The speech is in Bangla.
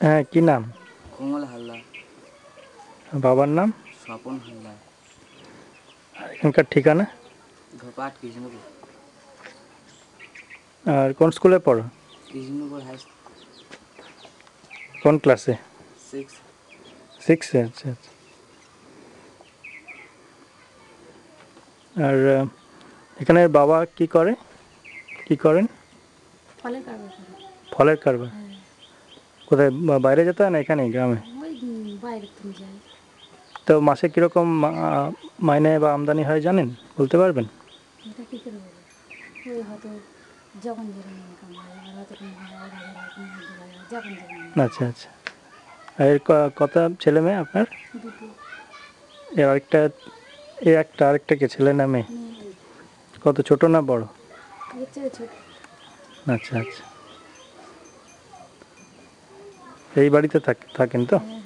হ্যাঁ, কি নাম? কোমল হালদার। বাবার নাম? স্বপন হালদার। আর এখানকার ঠিকানা? ধোপাট কৃষ্ণপুর। আর কোন স্কুলে পড়ো? কৃষ্ণপুর হাই কোন ক্লাসে? 6। 6-এ। আচ্ছা আচ্ছা। আর এখানে বাবা কি করে, কি করেন? ফলের কারবার করে। ফলের কারবার। হ্যাঁ। কোথায় বাইরে যেতে হয় না এখানেই গ্রামে? ওই বাইরে তুমি যাই। তো মাসে কীরকম মাইনে বা আমদানি হয় জানেন, বলতে পারবেন? এটা কী করে বলবো? ওই হয়তো যখন যেরকম ইনকাম হয়, এবার হয়তো কোনো 1,000 হয়, কোনো 2,000 হয়, যখন যেরকম income। আচ্ছা আচ্ছা। আর এর কত ছেলে মেয়ে আপনার? দুটো এর আরেকটা, আরেকটা কে, ছেলে না মেয়ে? মেয়ে। কত, ছোট না বড়? এর চেয়ে ছোট। আচ্ছা আচ্ছা। এই বাড়িতে থাকেন তো? হ্যাঁ।